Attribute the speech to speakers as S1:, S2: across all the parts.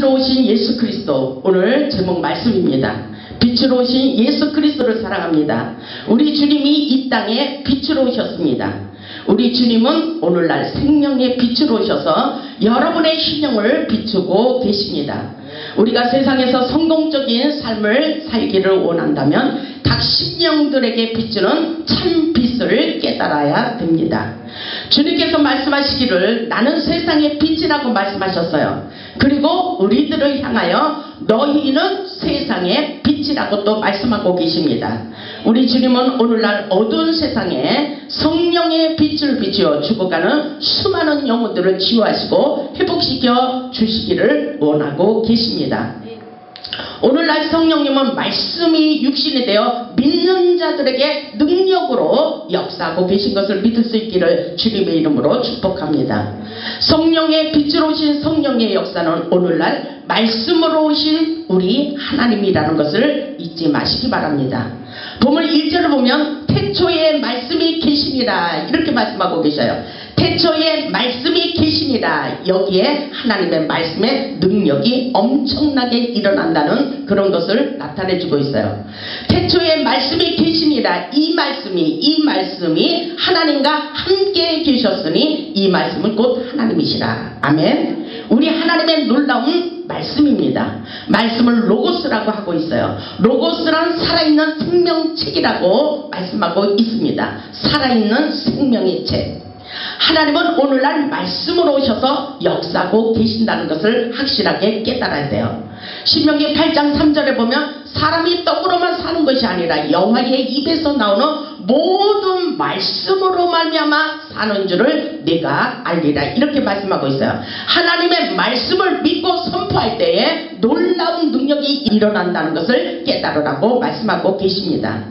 S1: 빛으로 오신 예수 그리스도, 오늘 제목 말씀입니다. 빛으로 오신 예수 그리스도를 사랑합니다. 우리 주님이 이 땅에 빛으로 오셨습니다. 우리 주님은 오늘날 생명의 빛으로 오셔서 여러분의 신령을 비추고 계십니다. 우리가 세상에서 성공적인 삶을 살기를 원한다면 각 신령들에게 비추는 참 빛을 깨달아야 됩니다. 주님께서 말씀하시기를 나는 세상의 빛이라고 말씀하셨어요. 그리고 우리들을 향하여 너희는 세상의 빛이라고 또 말씀하고 계십니다. 우리 주님은 오늘날 어두운 세상에 성령의 빛을 비추어 죽어가는 수많은 영혼들을 치유하시고 회복시켜 주시기를 원하고 계십니다. 오늘날 성령님은 말씀이 육신이 되어 믿는 자들에게 능력으로 역사하고 계신 것을 믿을 수 있기를 주님의 이름으로 축복합니다. 성령의 빛으로 오신 성령의 역사는 오늘날 말씀으로 오신 우리 하나님이라는 것을 잊지 마시기 바랍니다. 본문 1절을 보면 태초에 말씀이 계시니라 이렇게 말씀하고 계셔요. 태초에 말씀이 계시니라. 여기에 하나님의 말씀의 능력이 엄청나게 일어난다는 그런 것을 나타내주고 있어요. 태초에 말씀이 계시니라. 이 말씀이 하나님과 함께 계셨으니 이 말씀은 곧 하나님이시라. 아멘. 우리 하나님의 놀라운 말씀입니다. 말씀을 로고스라고 하고 있어요. 로고스란 살아있는 생명책이라고 말씀하고 있습니다. 살아있는 생명의 책. 하나님은 오늘날 말씀으로 오셔서 역사하고 계신다는 것을 확실하게 깨달아야 돼요. 신명기 8장 3절에 보면 사람이 떡으로만 사는 것이 아니라 여호와의 입에서 나오는 모든 말씀으로 말미암아 사는 줄을 네가 알리라 이렇게 말씀하고 있어요. 하나님의 말씀을 믿고 선포할 때에 놀라운 능력이 일어난다는 것을 깨달으라고 말씀하고 계십니다.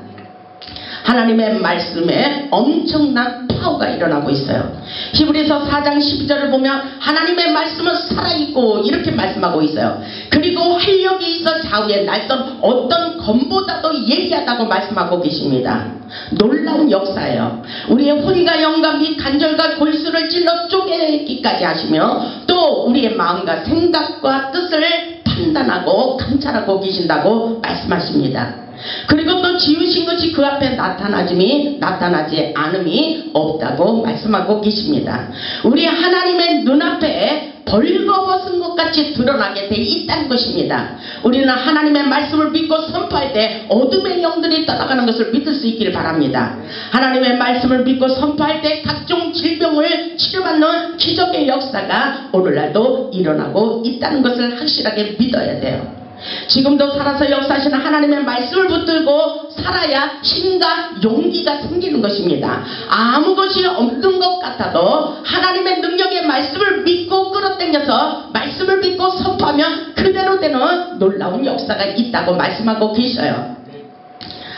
S1: 하나님의 말씀에 엄청난 파워가 일어나고 있어요. 히브리서 4장 12절을 보면 하나님의 말씀은 살아있고 이렇게 말씀하고 있어요. 그리고 활력이 있어 좌우에 날선 어떤 검보다도 예리하다고 말씀하고 계십니다. 놀라운 역사예요. 우리의 혼과 영과 및 간절과 골수를 찔러 쪼개기까지 하시며 또 우리의 마음과 생각과 뜻을 판단하고 감찰하고 계신다고 말씀하십니다. 그리고 또 지으신 것이 그 앞에 나타나지 않음이 없다고 말씀하고 계십니다. 우리 하나님의 눈앞에 벌거벗은 것 같이 드러나게 돼 있다는 것입니다. 우리는 하나님의 말씀을 믿고 선포할 때 어둠의 영들이 떠나가는 것을 믿을 수 있기를 바랍니다. 하나님의 말씀을 믿고 선포할 때 각종 질병을 치료받는 기적의 역사가 오늘날도 일어나고 있다는 것을 확실하게 믿어야 돼요. 지금도 살아서 역사하시는 하나님의 말씀을 붙들고 살아야 힘과 용기가 생기는 것입니다. 아무 것이 없는 것 같아도 하나님의 능력의 말씀을 믿고 끌어당겨서 말씀을 믿고 선포하면 그대로 되는 놀라운 역사가 있다고 말씀하고 계셔요.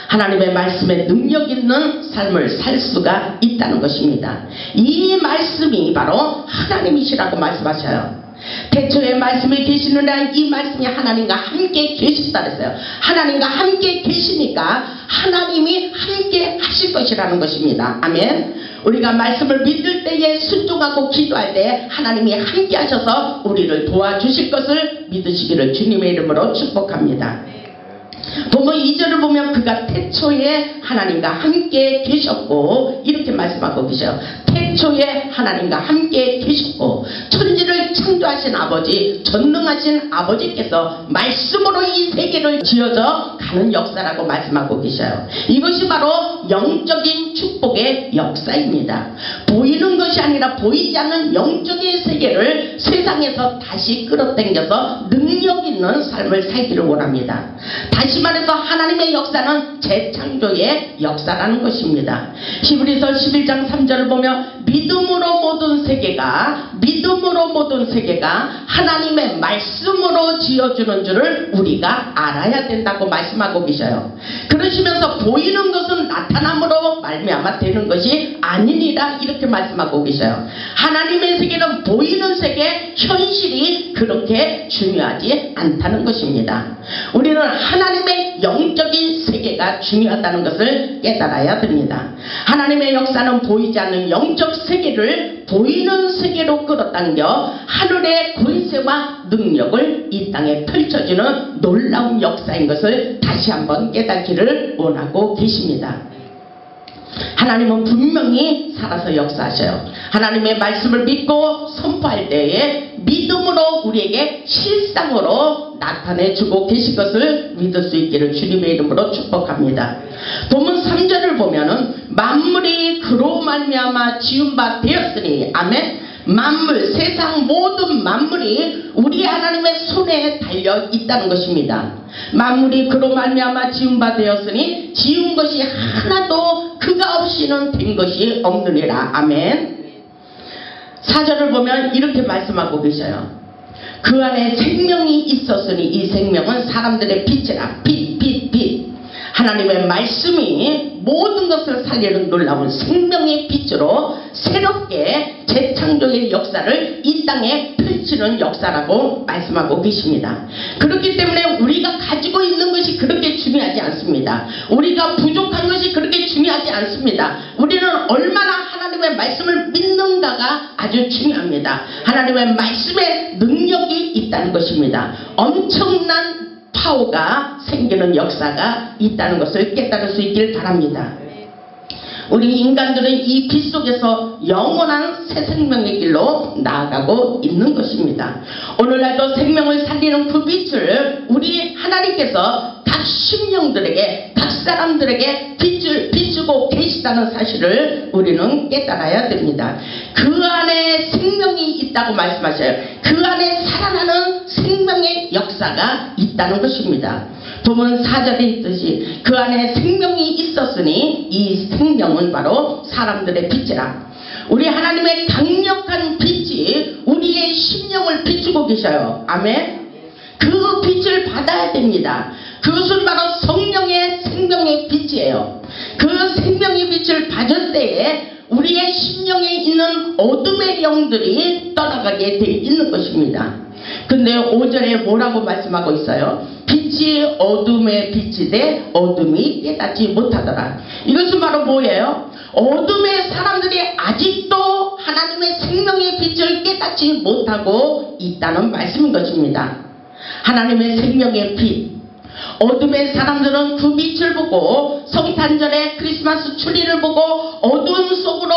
S1: 하나님의 말씀에 능력 있는 삶을 살 수가 있다는 것입니다. 이 말씀이 바로 하나님이시라고 말씀하셔요. 태초에 말씀이 계시느라 이 말씀이 하나님과 함께 계셨다 그랬어요. 하나님과 함께 계시니까 하나님이 함께 하실 것이라는 것입니다. 아멘. 우리가 말씀을 믿을 때에 순종하고 기도할 때 하나님이 함께 하셔서 우리를 도와주실 것을 믿으시기를 주님의 이름으로 축복합니다. 본문 2절을 보면 그가 태초에 하나님과 함께 계셨고 이렇게 말씀하고 계셔요. 태초에 하나님과 함께 계셨고 천지를 창조하신 아버지, 전능하신 아버지께서 말씀으로 이 세계를 지어져 가는 역사라고 말씀하고 계셔요. 이것이 바로 영적인 축복의 역사입니다. 보이는 것이 아니라 보이지 않는 영적인 세계를 세상에서 다시 끌어당겨서 능력 있는 삶을 살기를 원합니다. 다시 말해서 하나님의 역사는 재창조의 역사라는 것입니다. 히브리서 11장 3절을 보면 믿음으로 모든 세계가 하나님의 말씀으로 지어주는 줄을 우리가 알아야 된다고 말씀하고 계셔요. 그러시면서 보이는 것은 나타남으로 말미암아 되는 것이 아니니라 이렇게 말씀하고 계셔요. 하나님의 세계는 보이는 세계, 현실이 그렇게 중요하지 중요하지 않다는 것입니다. 우리는 하나님의 영적인 세계가 중요하다는 것을 깨달아야 됩니다. 하나님의 역사는 보이지 않는 영적 세계를 보이는 세계로 끌어당겨 하늘의 권세와 능력을 이 땅에 펼쳐지는 놀라운 역사인 것을 다시 한번 깨닫기를 원하고 계십니다. 하나님은 분명히 살아서 역사하셔요. 하나님의 말씀을 믿고 선포할 때에 믿음으로 우리에게 실상으로 나타내주고 계신 것을 믿을 수 있기를 주님의 이름으로 축복합니다. 본문 3절을 보면은 만물이 그로 말미암아 지은 바 되었으니, 아멘. 만물, 세상 모든 만물이 우리 하나님의 손에 달려 있다는 것입니다. 만물이 그로 말미암아 지은 바 되었으니 지은 것이 하나도 그가 없이는 된 것이 없느니라. 아멘. 4절을 보면 이렇게 말씀하고 계셔요. 그 안에 생명이 있었으니 이 생명은 사람들의 빛이라. 빛. 하나님의 말씀이 모든 것을 살리는 놀라운 생명의 빛으로 새롭게 재창조의 역사를 이 땅에 펼치는 역사라고 말씀하고 계십니다. 그렇기 때문에 우리가 가지고 있는 것이 그렇게 중요하지 않습니다. 우리가 부족한 것이 그렇게 중요하지 않습니다. 우리는 얼마나 하나님의 말씀을 믿는가가 아주 중요합니다. 하나님의 말씀에 능력이 있다는 것입니다. 엄청난 파워가 생기는 역사가 있다는 것을 깨달을 수 있길 바랍니다. 우리 인간들은 이 빛 속에서 영원한 새 생명의 길로 나아가고 있는 것입니다. 오늘날도 생명을 살리는 그 빛을 우리 하나님께서 각 심령들에게, 각 사람들에게 빛을 비추고 계시다는 사실을 우리는 깨달아야 됩니다. 그 안에 생명이 있다고 말씀하셔요. 그 안에 살아나는 생명의 역사가 있다는 것입니다. 본문 4절에 있듯이 그 안에 생명이 있었으니 이 생명은 바로 사람들의 빛이라. 우리 하나님의 강력한 빛이 우리의 심령을 비추고 계셔요. 아멘. 그 빛을 받아야 됩니다. 그것은 바로 성령의 생명의 빛이에요. 그 생명의 빛을 받을 때에 우리의 심령에 있는 어둠의 영들이 떠나가게 돼 있는 것입니다. 근데 5절에 뭐라고 말씀하고 있어요? 빛이 어둠의 빛이 돼 어둠이 깨닫지 못하더라. 이것은 바로 뭐예요? 어둠의 사람들이 아직도 하나님의 생명의 빛을 깨닫지 못하고 있다는 말씀인 것입니다. 하나님의 생명의 빛. 어둠의 사람들은 그 빛을 보고 성탄절에 크리스마스 추리를 보고 어두운 속으로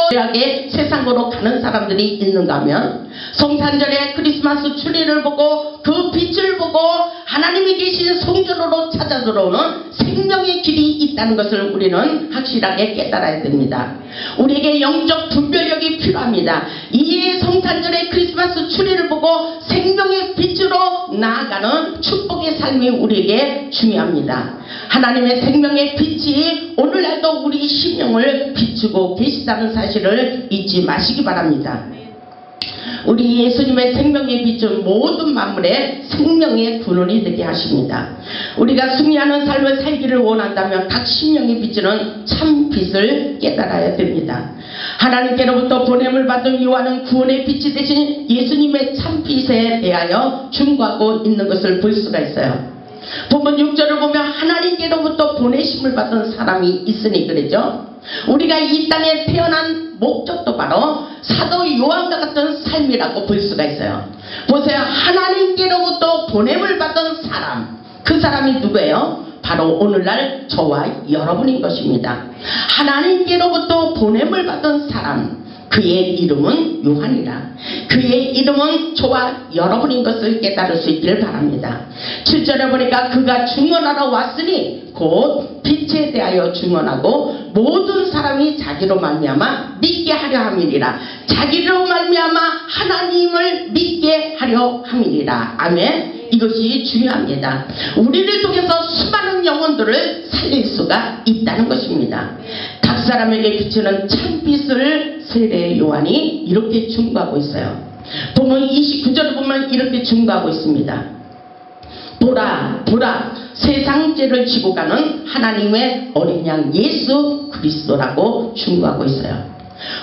S1: 세상으로 가는 사람들이 있는가 하면, 성탄절에 크리스마스 추리를 보고 그 빛을 보고 하나님이 계신 성전으로 찾아 들어오는 생명의 길이 있다는 것을 우리는 확실하게 깨달아야 됩니다. 우리에게 영적 분별력이 필요합니다. 이 성탄절에 크리스마스 추리를 보고 생명의 빛으로 나아가는 축복의 삶이 우리에게 중요합니다. 하나님의 생명의 빛이 오늘날도 우리 심령을 비추고 계시다는 사실을 잊지 마시기 바랍니다. 우리 예수님의 생명의 빛은 모든 만물의 생명의 근원이 되게 하십니다. 우리가 승리하는 삶을 살기를 원한다면 각 심령이 비추는 참 빛을 깨달아야 됩니다. 하나님께로부터 보냄을 받은 요한은 구원의 빛이 되신 예수님의 참 빛에 대하여 충고하고 있는 것을 볼 수가 있어요. 본문 6절을 보면 하나님께로부터 보내심을 받은 사람이 있으니 그러죠. 우리가 이 땅에 태어난 목적도 바로 사도 요한과 같은 삶이라고 볼 수가 있어요. 보세요. 하나님께로부터 보냄을 받은 사람, 그 사람이 누구예요? 바로 오늘날 저와 여러분인 것입니다. 하나님께로부터 보냄을 받은 사람, 그의 이름은 요한이라. 그의 이름은 저와 여러분인 것을 깨달을 수 있기를 바랍니다. 7절에 보니까 그가 증언하러 왔으니 곧 빛에 대하여 증언하고 모든 사람이 자기로 말미암아 믿게 하려 함이니라. 자기로 말미암아 하나님을 믿게 하려 함이니라. 아멘. 이것이 중요합니다. 우리를 통해서 수많은 영혼들을 살릴 수가 있다는 것입니다. 각 사람에게 비추는 참빛을 세례 요한이 이렇게 충고하고 있어요. 본문 29절을 보면 이렇게 충고하고 있습니다. 보라 세상 죄를 지고 가는 하나님의 어린 양 예수 그리스도라고 충고하고 있어요.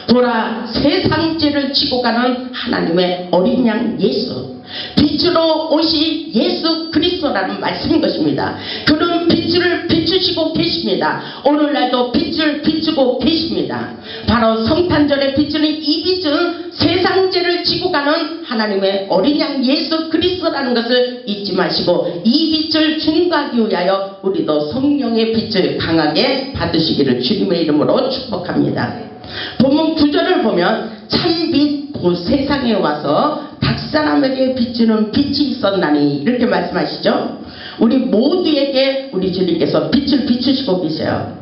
S1: 보라 세상 죄를 지고 가는 하나님의 어린 양 예수. 빛 빛으로 오신 예수 그리스도라는 말씀인 것입니다. 그는 빛을 비추시고 계십니다. 오늘날도 빛을 비추고 계십니다. 바로 성탄절에 비추는 이 빛은 세상죄를 지고 가는 하나님의 어린 양 예수 그리스도라는 것을 잊지 마시고 이 빛을 증거하기 위하여 우리도 성령의 빛을 강하게 받으시기를 주님의 이름으로 축복합니다. 본문 9절을 보면 참빛 세상에 와서 각 사람에게 비추는 빛이 있었나니 이렇게 말씀하시죠. 우리 모두에게 우리 주님께서 빛을 비추시고 계세요.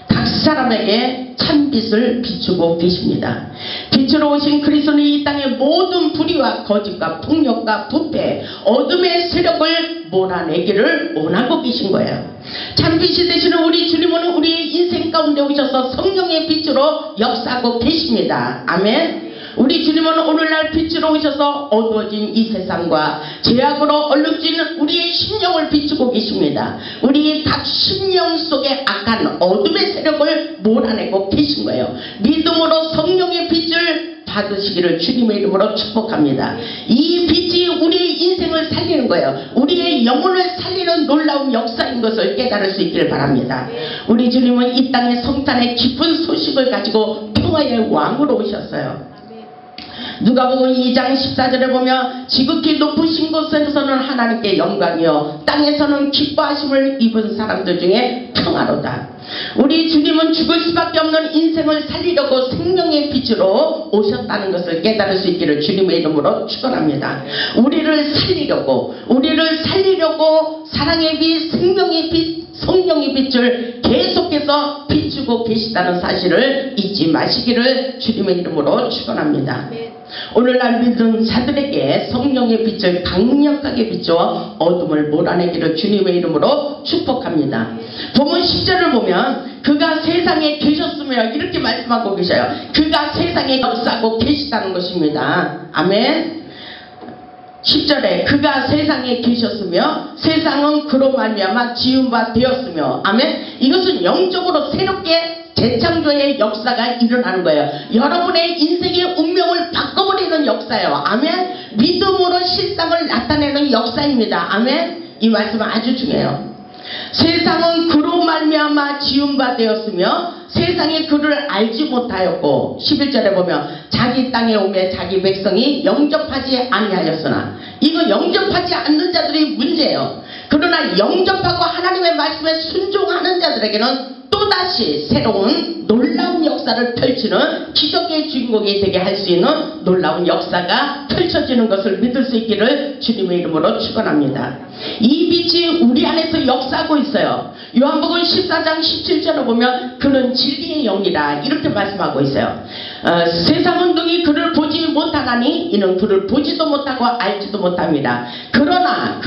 S1: 각 사람에게 참빛을 비추고 계십니다. 빛으로 오신 그리스도는 이 땅의 모든 불의와 거짓과 폭력과 부패, 어둠의 세력을 몰아내기를 원하고 계신 거예요. 참빛이 되시는 우리 주님은 우리의 인생 가운데 오셔서 성령의 빛으로 역사하고 계십니다. 아멘. 우리 주님은 오늘날 빛으로 오셔서 어두워진 이 세상과 죄악으로 얼룩진 우리의 심령을 비추고 계십니다. 우리 각 심령 속에 악한 어둠의 세력을 몰아내고 계신 거예요. 믿음으로 성령의 빛을 받으시기를 주님의 이름으로 축복합니다. 이 빛이 우리의 인생을 살리는 거예요. 우리의 영혼을 살리는 놀라운 역사인 것을 깨달을 수 있기를 바랍니다. 우리 주님은 이 땅의 성탄의 기쁜 소식을 가지고 평화의 왕으로 오셨어요. 누가복음 2장 14절에 보면 지극히 높으신 곳에서는 하나님께 영광이요 땅에서는 기뻐하심을 입은 사람들 중에 평화로다. 우리 주님은 죽을 수밖에 없는 인생을 살리려고 생명의 빛으로 오셨다는 것을 깨달을 수 있기를 주님의 이름으로 축원합니다. 우리를 살리려고 사랑의 빛, 생명의 빛, 성령의 빛을 계속해서 비추고 계시다는 사실을 잊지 마시기를 주님의 이름으로 축원합니다. 오늘날 믿는 자들에게 성령의 빛을 강력하게 비추어 어둠을 몰아내기를 주님의 이름으로 축복합니다. 본문 10절을 보면 그가 세상에 계셨으며 이렇게 말씀하고 계셔요. 그가 세상에 역사하고 계시다는 것입니다. 아멘. 10절에 그가 세상에 계셨으며 세상은 그로 말미암아 지은 바 되었으며 아멘. 이것은 영적으로 새롭게 재창조의 역사가 일어나는 거예요. 여러분의 인생의 운명을 바꿔버리는 역사예요. 아멘. 믿음으로 실상을 나타내는 역사입니다. 아멘. 이 말씀은 아주 중요해요. 세상은 그로 말미암아 지은 바 되었으며 세상이 그를 알지 못하였고 11절에 보면 자기 땅에 오매 자기 백성이 영접하지 아니하였으나 이거 영접하지 않는 자들이 문제예요. 그러나 영접하고 하나님의 말씀에 순종하는 자들에게는 또다시 새로운 놀라운 역사를 펼치는 기적의 주인공이 되게 할 수 있는 놀라운 역사가 펼쳐지는 것을 믿을 수 있기를 주님의 이름으로 축원합니다. 이 빛이 우리 안에서 역사하고 있어요. 요한복음 14장 17절을 보면 그는 진리의 영이라 이렇게 말씀하고 있어요. 세상은 능히 그를 보지 못하나니 이는 그를 보지도 못하고 알지도 못합니다. 그러나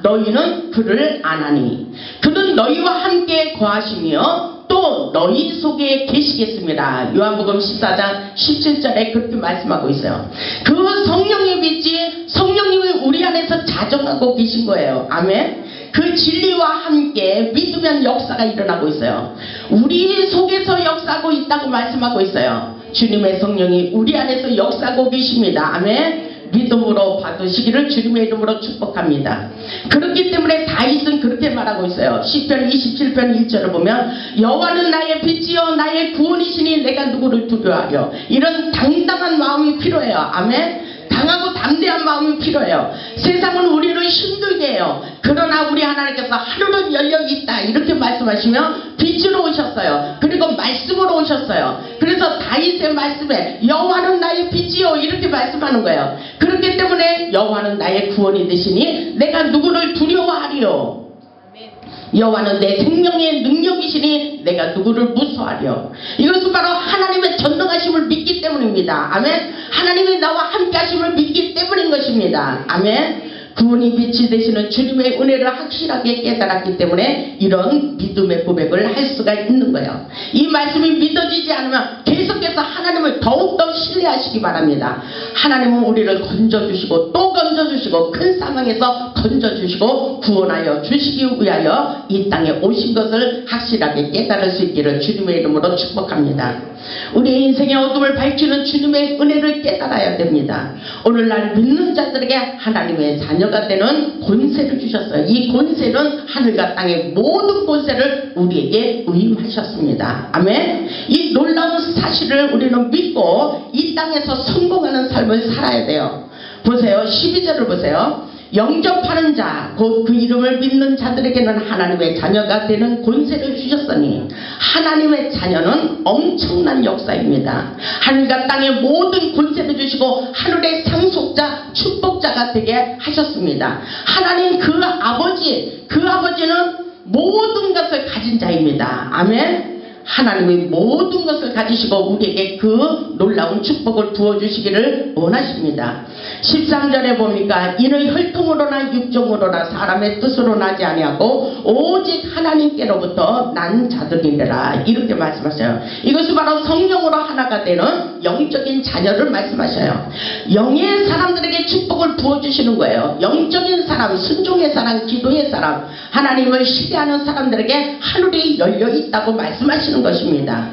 S1: 너희는 그를 아나니 그는 너희와 함께 거하시며 또 너희 속에 계시겠습니다. 요한복음 14장 17절에 그렇게 말씀하고 있어요. 그 성령의 빛이 성령님이 우리 안에서 자정하고 계신 거예요. 아멘. 그 진리와 함께 믿으면 역사가 일어나고 있어요. 우리 속에서 역사하고 있다고 말씀하고 있어요. 주님의 성령이 우리 안에서 역사하고 계십니다. 아멘. 믿음으로 받으시기를 주님의 이름으로 축복합니다. 그렇기 때문에 다윗은 그렇게 말하고 있어요. 시편 27편 1절을 보면 여호와는 나의 빛이요 나의 구원이시니 내가 누구를 두려워하려. 이런 당당한 마음이 필요해요. 아멘. 강하고 담대한 마음이 필요해요. 세상은 우리를 힘들게 해요. 그러나 우리 하나님께서 하늘은 열려 있다 이렇게 말씀하시며 빛으로 오셨어요. 그리고 말씀으로 오셨어요. 그래서 다윗의 말씀에 여호와는 나의 빛이요 이렇게 말씀하는 거예요. 그렇기 때문에 여호와는 나의 구원이 되시니 내가 누구를 두려워하리요. 여호와는 내 생명의 능력이시니 내가 누구를 무서워하려. 이것은 바로 하나님의 전능하심을 믿기 때문입니다. 아멘. 하나님이 나와 함께 하심을 믿기 때문인 것입니다. 아멘. 구원이 빛이 되시는 주님의 은혜를 확실하게 깨달았기 때문에 이런 믿음의 고백을 할 수가 있는 거예요. 이 말씀이 믿어지지 않으면 계속해서 하나님을 더욱더 신뢰하시기 바랍니다. 하나님은 우리를 건져주시고 또 건져주시고 큰 상황에서 건져주시고 구원하여 주시기 위하여 이 땅에 오신 것을 확실하게 깨달을 수 있기를 주님의 이름으로 축복합니다. 우리의 인생의 어둠을 밝히는 주님의 은혜를 깨달아야 됩니다. 오늘날 믿는 자들에게 하나님의 자녀가 되는 권세를 주셨어요. 이 권세는 하늘과 땅의 모든 권세를 우리에게 위임하셨습니다. 아멘. 이 놀라운 사실을 우리는 믿고 이 땅에서 성공하는 삶을 살아야 돼요. 보세요. 12절을 보세요. 영접하는 자, 곧 그 이름을 믿는 자들에게는 하나님의 자녀가 되는 권세를 주셨으니, 하나님의 자녀는 엄청난 역사입니다. 하늘과 땅의 모든 권세를 주시고 하늘의 상속자, 축복자가 되게 하셨습니다. 하나님 그 아버지는 모든 것을 가진 자입니다. 아멘. 하나님이 모든 것을 가지시고 우리에게 그 놀라운 축복을 부어주시기를 원하십니다. 13절에 보니까 이는 혈통으로나 육정으로나 사람의 뜻으로 나지 아니하고 오직 하나님께로부터 난 자들이라, 이렇게 말씀하셔요. 이것이 바로 성령으로 하나가 되는 영적인 자녀를 말씀하셔요. 영의 사람들에게 축복을 부어주시는 거예요. 영적인 사람, 순종의 사람, 기도의 사람, 하나님을 신뢰하는 사람들에게 하늘이 열려 있다고 말씀하시는 것입니다.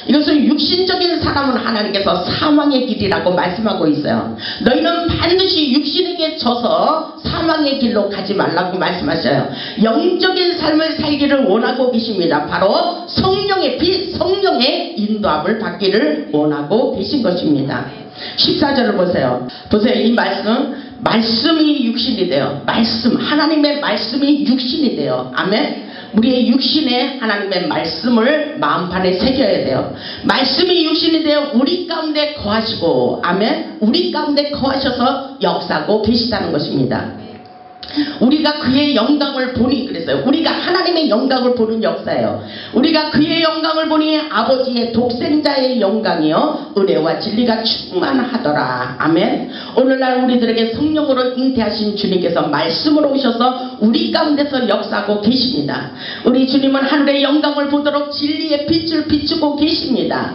S1: 이것은 육신적인 사람은 하나님께서 사망의 길이라고 말씀하고 있어요. 너희는 반드시 육신에게 져서 사망의 길로 가지 말라고 말씀하셔요. 영적인 삶을 살기를 원하고 계십니다. 바로 성령의 빛, 성령의 인도함을 받기를 원하고 계신 것입니다. 14절을 보세요. 이 말씀이 육신이 돼요. 하나님의 말씀이 육신이 돼요. 아멘. 우리의 육신에 하나님의 말씀을 마음판에 새겨야 돼요. 말씀이 육신이 되어 우리 가운데 거하시고, 아멘, 우리 가운데 거하셔서 역사하고 계시다는 것입니다. 우리가 그의 영광을 보니, 그랬어요. 우리가 하나님의 영광을 보는 역사예요. 우리가 그의 영광을 보니 아버지의 독생자의 영광이요 은혜와 진리가 충만하더라. 아멘. 오늘날 우리들에게 성령으로 잉태하신 주님께서 말씀으로 오셔서 우리 가운데서 역사하고 계십니다. 우리 주님은 하늘의 영광을 보도록 진리의 빛을 비추고 계십니다.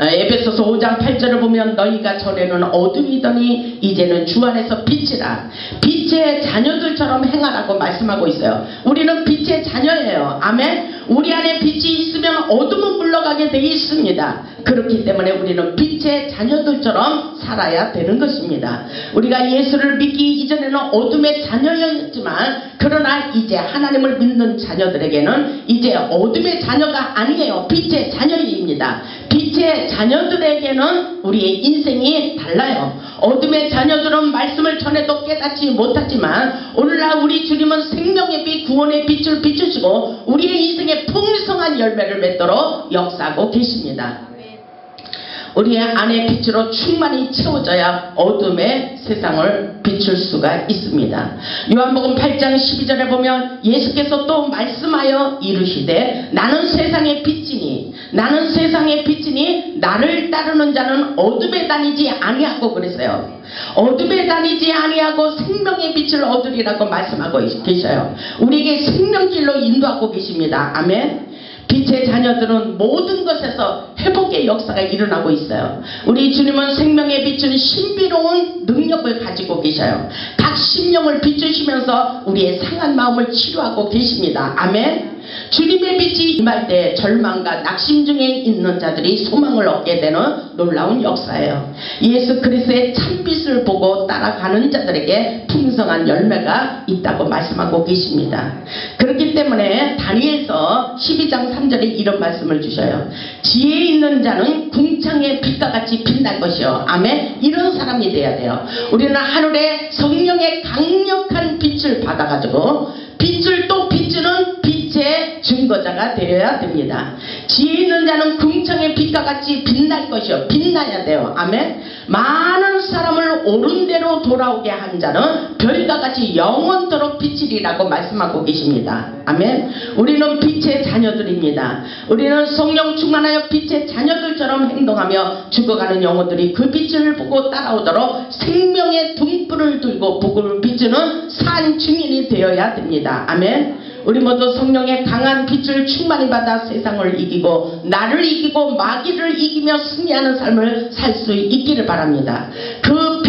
S1: 에베소서 5장 8절을 보면 너희가 전에는 어둠이더니 이제는 주 안에서 빛이라, 빛의 자녀들처럼 행하라고 말씀하고 있어요. 우리는 빛의 자녀예요. 아멘. 우리 안에 빛이 있으면 어둠은 물러가게 되어 있습니다. 그렇기 때문에 우리는 빛의 자녀들처럼 살아야 되는 것입니다. 우리가 예수를 믿기 이전에는 어둠의 자녀였지만, 그러나 이제 하나님을 믿는 자녀들에게는 이제 어둠의 자녀가 아니에요. 빛의 자녀입니다. 빛의 자녀들에게는 우리의 인생이 달라요. 어둠의 자녀들은 말씀을 전해도 깨닫지 못하지만, 오늘날 우리 주님은 생명의 빛, 구원의 빛을 비추시고 우리의 인생에 풍성한 열매를 맺도록 역사하고 계십니다. 우리의 안의 빛으로 충만히 채워져야 어둠의 세상을 비출 수가 있습니다. 요한복음 8장 12절에 보면 예수께서 또 말씀하여 이르시되 나는 세상의 빛이니 나를 따르는 자는 어둠에 다니지 아니하고, 그랬어요. 어둠에 다니지 아니하고 생명의 빛을 얻으리라고 말씀하고 계셔요. 우리에게 생명길로 인도하고 계십니다. 아멘. 빛의 자녀들은 모든 것에서 회복의 역사가 일어나고 있어요. 우리 주님은 생명의 빛은 신비로운 능력을 가지고 계셔요. 각 심령을 비추시면서 우리의 상한 마음을 치료하고 계십니다. 아멘. 주님의 빛이 임할 때 절망과 낙심 중에 있는 자들이 소망을 얻게 되는 놀라운 역사예요. 예수 그리스도의 참빛을 보고 따라가는 자들에게 풍성한 열매가 있다고 말씀하고 계십니다. 그렇기 때문에 다니엘서 12장 3절에 이런 말씀을 주셔요. 지혜 있는 자는 궁창의 빛과 같이 빛날 것이요. 아멘. 이런 사람이 돼야 돼요. 우리는 하늘의 성령의 강력한 빛을 받아가지고 빛을 또 비추는 빛의 증거자가 되어야 됩니다. 지혜 있는 자는 궁창의 빛과 같이 빛날 것이요. 빛나야 돼요. 아멘. 많은 사람을 옳은 대로 돌아오게 한 자는 별과 같이 영원토록 비치리라고 말씀하고 계십니다. 아멘. 우리는 빛의 자녀들입니다. 우리는 성령 충만하여 빛의 자녀들처럼 행동하며 죽어가는 영혼들이 그 빛을 보고 따라오도록 생명의 등불을 들고 복음을 비추는 산 증인이 되어야 됩니다. 아멘. 우리 모두 성령의 강한 빛을 충만히 받아 세상을 이기고 나를 이기고 마귀를 이기며 승리하는 삶을 살 수 있기를 바랍니다. 그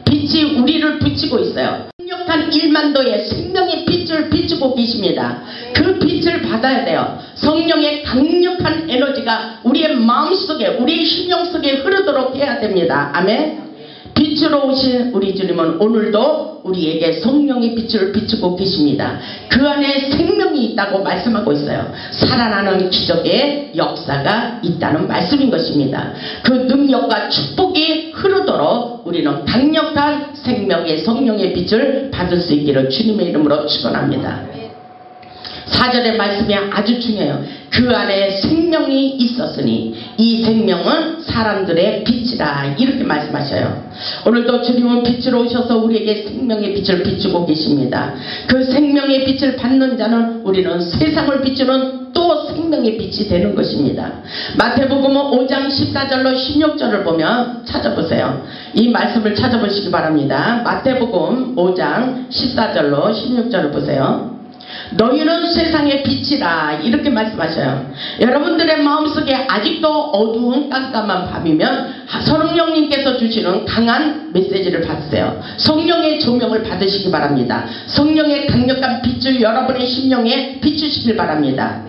S1: 빛이 우리를 비치고 있어요. 성령 세상 1만도의 생명의 빛을 비추고 계십니다. 그 빛을 받아야 돼요. 성령의 강력한 에너지가 우리의 마음속에, 우리의 심령 속에 흐르도록 해야 됩니다. 아멘. 빛으로 오신 우리 주님은 오늘도 우리에게 성령의 빛을 비추고 계십니다. 그 안에 생명이 있다고 말씀하고 있어요. 살아나는 기적의 역사가 있다는 말씀인 것입니다. 그 능력과 축복이 흐르도록 우리는 강력한 생명의 성령의 빛을 받을 수 있기를 주님의 이름으로 축원합니다. 4절의 말씀이 아주 중요해요. 그 안에 생명이 있었으니 이 생명은 사람들의 빛이라, 이렇게 말씀하셔요. 오늘도 주님은 빛으로 오셔서 우리에게 생명의 빛을 비추고 계십니다. 그 생명의 빛을 받는 자는 우리는 세상을 비추는 또 생명의 빛이 되는 것입니다. 마태복음 5장 14절로 16절을 보면 찾아보세요. 이 말씀을 찾아보시기 바랍니다. 마태복음 5장 14절로 16절을 보세요. 너희는 세상의 빛이라, 이렇게 말씀하셔요. 여러분들의 마음속에 아직도 어두운 깜깜한 밤이면 성령님께서 주시는 강한 메시지를 받으세요. 성령의 조명을 받으시기 바랍니다. 성령의 강력한 빛을 여러분의 심령에 비추시길 바랍니다.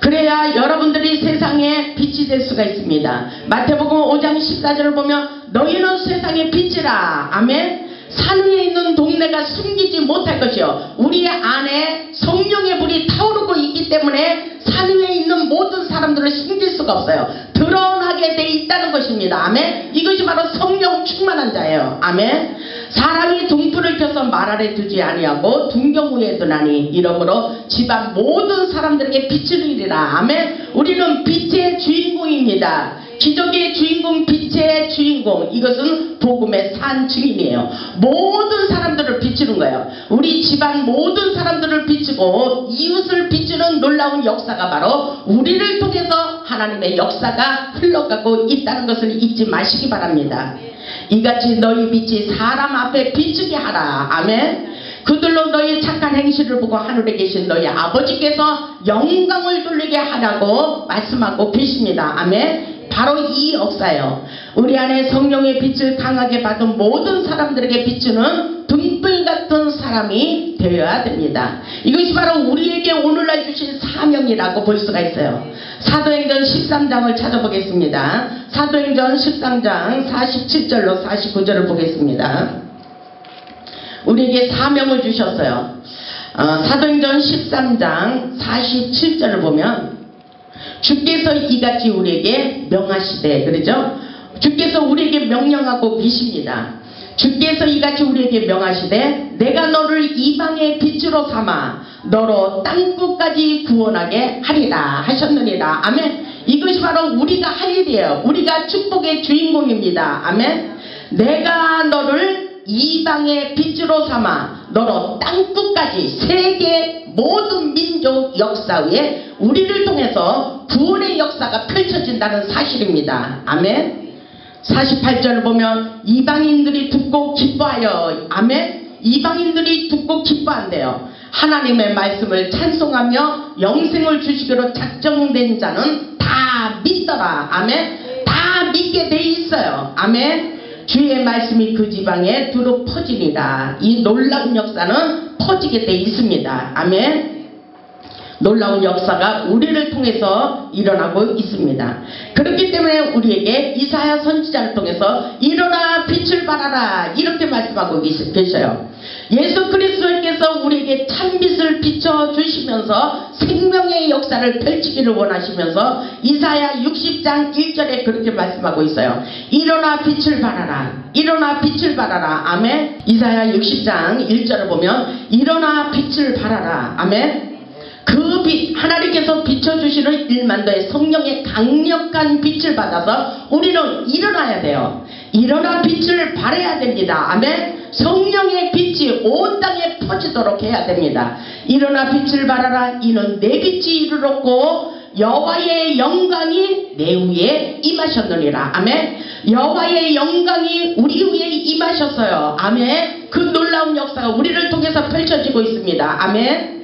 S1: 그래야 여러분들이 세상에 빛이 될 수가 있습니다. 마태복음 5장 14절을 보면 너희는 세상의 빛이라. 아멘. 산 위에 있는 동네가 숨기지 못할 것이요, 우리 안에 성령의 불이 타오르고 있기 때문에 산 위에 있는 모든 사람들을 숨길 수가 없어요. 드러나게 돼 있다는 것입니다. 아멘. 이것이 바로 성령 충만한 자예요. 아멘. 사람이 등불을 켜서 말 아래 두지 아니하고 등경 위에 두나니 이러므로 집안 모든 사람들에게 빛을 이리라. 아멘. 우리는 빛의 주인공입니다. 기적의 주인공, 빛의 주인공, 이것은 복음의 산 증인이에요. 모든 사람들을 비추는 거예요. 우리 집안 모든 사람들을 비추고 이웃을 비추는 놀라운 역사가 바로 우리를 통해서 하나님의 역사가 흘러가고 있다는 것을 잊지 마시기 바랍니다. 이같이 너희 빛이 사람 앞에 비추게 하라. 아멘. 그들로 너희 착한 행실을 보고 하늘에 계신 너희 아버지께서 영광을 돌리게 하라고 말씀하고 계십니다. 아멘. 바로 이 역사예요. 우리 안에 성령의 빛을 강하게 받은 모든 사람들에게 비추는 등불 같은 사람이 되어야 됩니다. 이것이 바로 우리에게 오늘날 주신 사명이라고 볼 수가 있어요. 사도행전 13장을 찾아보겠습니다. 사도행전 13장 47절로 49절을 보겠습니다. 우리에게 사명을 주셨어요. 사도행전 13장 47절을 보면 주께서 이같이 우리에게 명하시되, 그러죠? 주께서 우리에게 명령하고 계십니다. 주께서 이같이 우리에게 명하시되 내가 너를 이방의 빛으로 삼아 너로 땅끝까지 구원하게 하리라 하셨느니라. 아멘. 이것이 바로 우리가 할 일이에요. 우리가 축복의 주인공입니다. 아멘. 내가 너를 이방의 빛으로 삼아 너로 땅끝까지, 세계 모든 민족 역사 위에 우리를 통해서 구원의 역사가 펼쳐진다는 사실입니다. 아멘. 48절을 보면 이방인들이 듣고 기뻐하여, 아멘. 이방인들이 듣고 기뻐한대요. 하나님의 말씀을 찬송하며 영생을 주시기로 작정된 자는 다 믿더라. 아멘. 다 믿게 돼 있어요. 아멘. 주의 말씀이 그 지방에 두루 퍼지니라. 이 놀라운 역사는 퍼지게 돼 있습니다. 아멘. 놀라운 역사가 우리를 통해서 일어나고 있습니다. 그렇기 때문에 우리에게 이사야 선지자를 통해서 일어나 빛을 발하라, 이렇게 말씀하고 계셔요. 예수 그리스도께서 우리에게 참빛을 비춰주시면서 생명의 역사를 펼치기를 원하시면서 이사야 60장 1절에 그렇게 말씀하고 있어요. 일어나 빛을 발하라, 일어나 빛을 발하라. 아멘. 이사야 60장 1절을 보면 일어나 빛을 발하라. 아멘. 그 빛, 하나님께서 비춰주시는 1만도의 성령의 강력한 빛을 받아서 우리는 일어나야 돼요. 일어나 빛을 발해야 됩니다. 아멘. 성령의 빛이 온 땅에 퍼지도록 해야 됩니다. 일어나 빛을 발하라. 이는 내 빛이 이르렀고 여호와의 영광이 내 위에 임하셨느니라. 아멘. 여호와의 영광이 우리 위에 임하셨어요. 아멘. 그 놀라운 역사가 우리를 통해서 펼쳐지고 있습니다. 아멘.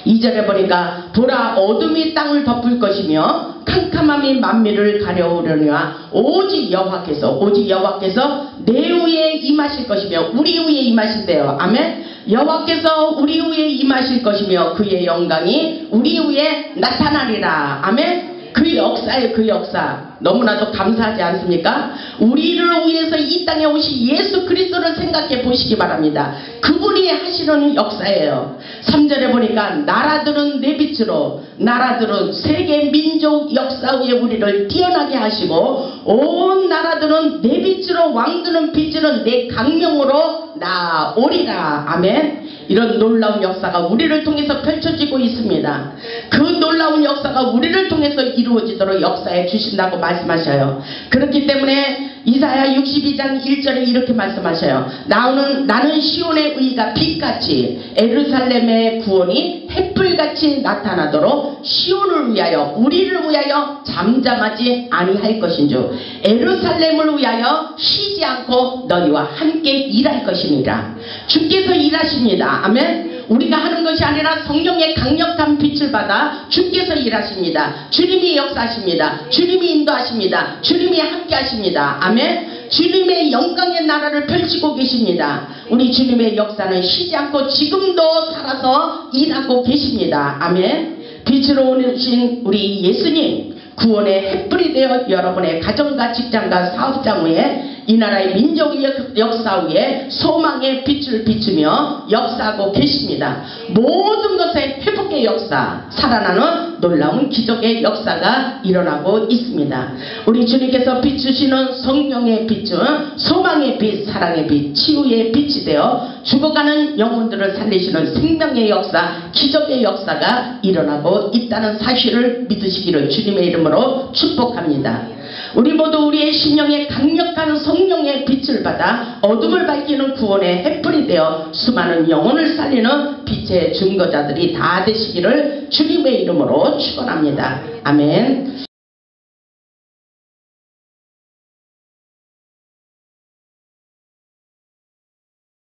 S1: 2절에 보니까 보라, 어둠이 땅을 덮을 것이며 캄캄함이 만민을 가려우려니와 오직 여호와께서 내 위에 임하실 것이며, 우리 위에 임하신대요. 아멘. 여호와께서 우리 위에 임하실 것이며 그의 영광이 우리 위에 나타나리라. 아멘. 그 역사예요. 그 역사. 너무나도 감사하지 않습니까? 우리를 위해서 이 땅에 오신 예수 그리스도를 생각해 보시기 바랍니다. 그분이 하시는 역사예요. 3절에 보니까 나라들은 내 빛으로, 나라들은 세계 민족 역사 위에 우리를 뛰어나게 하시고 온 나라들은 내 빛으로, 왕들은 빛으로 내 강명으로 나오리라. 아멘. 이런 놀라운 역사가 우리를 통해서 펼쳐지고 있습니다. 그 놀라운 역사가 우리를 통해서 이루어지도록 역사해 주신다고 말씀하셔요. 그렇기 때문에 이사야 62장 1절에 이렇게 말씀하셔요. 나는 시온의 의가 빛같이 예루살렘의 구원이 햇불같이 나타나도록 시온을 위하여, 우리를 위하여 잠잠하지 아니할 것인즉 예루살렘을 위하여 쉬지 않고 너희와 함께 일할 것이니라. 주께서 일하십니다. 아멘. 우리가 하는 것이 아니라 성령의 강력한 빛을 받아 주께서 일하십니다. 주님이 역사하십니다. 주님이 인도하십니다. 주님이 함께 하십니다. 아멘. 주님의 영광의 나라를 펼치고 계십니다. 우리 주님의 역사는 쉬지 않고 지금도 살아서 일하고 계십니다. 아멘. 빛으로 오신 우리 예수님, 구원의 햇불이 되어 여러분의 가정과 직장과 사업장 위에, 이 나라의 민족의 역사 위에 소망의 빛을 비추며 역사하고 계십니다. 모든 것의 회복의 역사, 살아나는 놀라운 기적의 역사가 일어나고 있습니다. 우리 주님께서 비추시는 성령의 빛은 소망의 빛, 사랑의 빛, 치유의 빛이 되어 죽어가는 영혼들을 살리시는 생명의 역사, 기적의 역사가 일어나고 있다는 사실을 믿으시기를 주님의 이름으로 축복합니다. 우리 모두 우리의 심령에 강력한 성령의 빛을 받아 어둠을 밝히는 구원의 햇불이 되어 수많은 영혼을 살리는 빛의 증거자들이 다 되시기를 주님의 이름으로 축원합니다. 아멘.